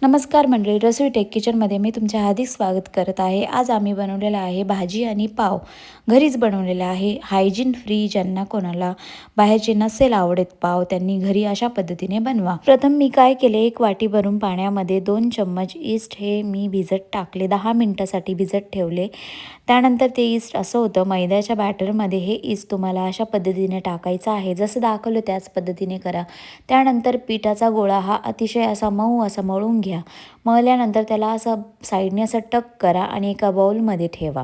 नमस्कार मंडळी, रसोई टेक किचनमध्ये मी तुमचे हार्दिक स्वागत करत आहे। आज आम्ही बनवलेला आहे भाजी आणि पाव। घरीच बनवलेला आहे, हायजीन फ्री। ज्यांना कोणाला बाहेरचे नसेल आवडत पाव, त्यांनी घरी अशा पद्धतीने बनवा। प्रथम मी काय केले, एक वाटी भरून पाण्यामध्ये 2 चम्मच ईस्ट हे मी भिजत टाकले, 10 मिनिटांसाठी भिजत ठेवले। त्यानंतर ते ईस्ट असं होतं, मैद्याच्या बॅटरमध्ये हे ईस्ट तुम्हाला अशा पद्धतीने टाकायचं आहे, जसं दाखवलं त्याच पद्धतीने करा। त्यानंतर पिठाचा गोळा हा अतिशय असा मऊ असा मळून घ्या। मळल्यानंतर त्याला असं साईडने असं टक करा आणि एका बाउलमध्ये ठेवा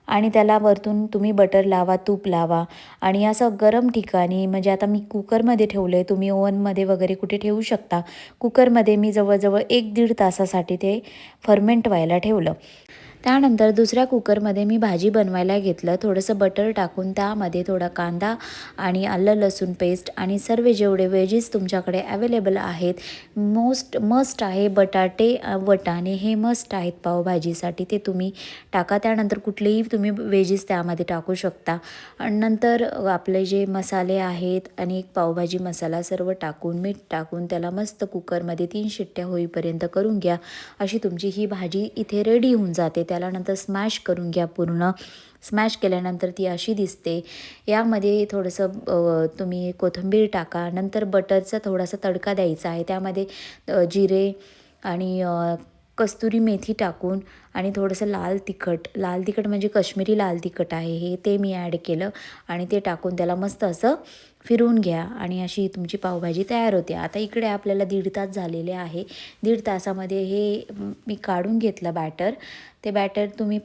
आणि त्याला वरतून तुम्ही बटर लावा, तूप लावा आणि असं गरम ठिकाणी, म्हणजे आता मी कुकरमध्ये ठेवले, तुम्ही ओव्हनमध्ये वगैरे कुठे ठेवू शकता। कुकरमध्ये मी जवळजवळ 1-1.5 तासासाठी ते फर्मेंट व्हायला ठेवलं। त्यानंतर दुसऱ्या कुकरमध्ये मी भाजी बनवायला घेतलं। थोडंसं बटर टाकून त्यामध्ये थोडा कांदा आणि आलं लसूण पेस्ट आणि सर्व जेवढे वेजेस तुमच्याकडे अवेलेबल आहेत, मस्ट आहे बटाटे, वटाणे हे मस्ट आहेत पावभाजीसाठी, ते तुम्ही टाका। त्यानंतर कुठलेही तुम्ही वेजेस त्यामध्ये टाकू शकता आणि नंतर आपले जे मसाले आहेत आणि एक पावभाजी मसाला सर्व टाकून, मीठ टाकून त्याला मस्त कुकरमध्ये 3 शिट्ट्या होईपर्यंत करून घ्या। अशी तुमची ही भाजी इथे रेडी होऊन जाते। त्याला नंतर स्मॅश करून घ्या पूर्ण। स्मॅश केल्यानंतर ती अशी दिसते। यामध्ये थोडंसं तुम्ही कोथिंबीर टाका। नंतर बटरचा थोडासा तडका द्यायचा आहे, त्यामध्ये जिरे आणि कस्तुरी मेथी टाकून आणि थोडंसं लाल तिखट म्हणजे काश्मीरी लाल तिखट आहे हे, ते मी ॲड केलं आणि ते टाकून त्याला मस्त असं फिरवून घ्या आणि अशी तुमची पावभाजी तयार होते। आता इकडे आपल्याला 1.5 तास झालेले आहे। 1.5 तासामध्ये हे मी काढून घेतलं बॅटर। ते बॅटर तुम्ही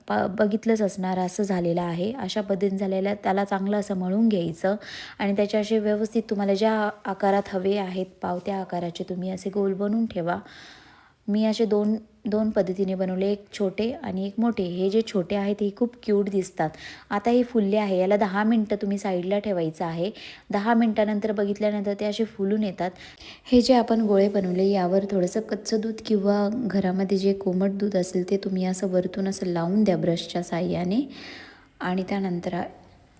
बघितलंच असणार, असं झालेलं आहे। अशा पद्धतीने झालेलं, त्याला चांगलं असं मळून घ्यायचं आणि त्याच्या असे व्यवस्थित तुम्हाला ज्या आकारात हवे आहेत पाव, त्या आकाराचे तुम्ही असे गोल बनवून ठेवा। मी असे दोन पद्धतीने बनवले, एक छोटे आणि एक मोठे। हे जे छोटे आहेत ते खूप क्यूट दिसतात। आता हे फुलले आहे, याला 10 मिनटं तुम्ही साईडला ठेवायचं आहे। 10 मिनटानंतर बघितल्यानंतर ते असे फुलून येतात। हे जे आपण गोळे बनवले, यावर थोडंसं कच्चं दूध किंवा घरामध्ये जे कोमट दूध असेल ते तुम्ही असं वरतून असं लावून द्या ब्रशच्या साहाय्याने आणि त्यानंतर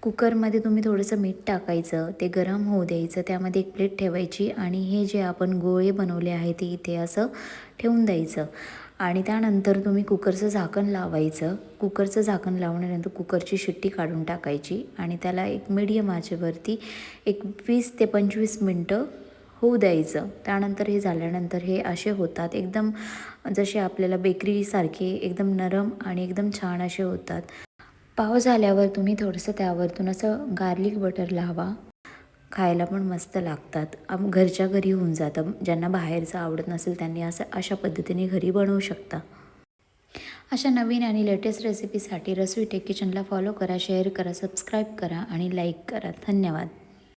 कुकरमध्ये तुम्ही थोडंसं मीठ टाकायचं, ते गरम होऊ द्यायचं। त्यामध्ये एक प्लेट ठेवायची आणि हे जे आपण गोळे बनवले आहे ते इथे असं ठेवून द्यायचं आणि त्यानंतर तुम्ही कुकरचं झाकण लावायचं। कुकरचं झाकण लावल्यानंतर कुकरची शिट्टी काढून टाकायची आणि त्याला एक मीडियम आचेवरती एक 20 ते 25 मिनटं होऊ द्यायचं। त्यानंतर हे झाल्यानंतर हे असे होतात, एकदम जसे आपल्याला बेकरीसारखे एकदम नरम आणि एकदम छान असे होतात। पाव झाल्यावर तुम्ही थोडंसं त्यावरतून असं गार्लिक बटर लावा, खायला पण मस्त लागतात। घरच्या घरी होऊन जातं। ज्यांना बाहेरचं आवडत नसेल त्यांनी अशा पद्धतीने घरी बनवू शकता। अशा नवीन आणि लेटेस्ट रेसिपीसाठी रसोई टेक किचनला फॉलो करा, शेअर करा, सबस्क्राईब करा आणि लाईक करा। धन्यवाद।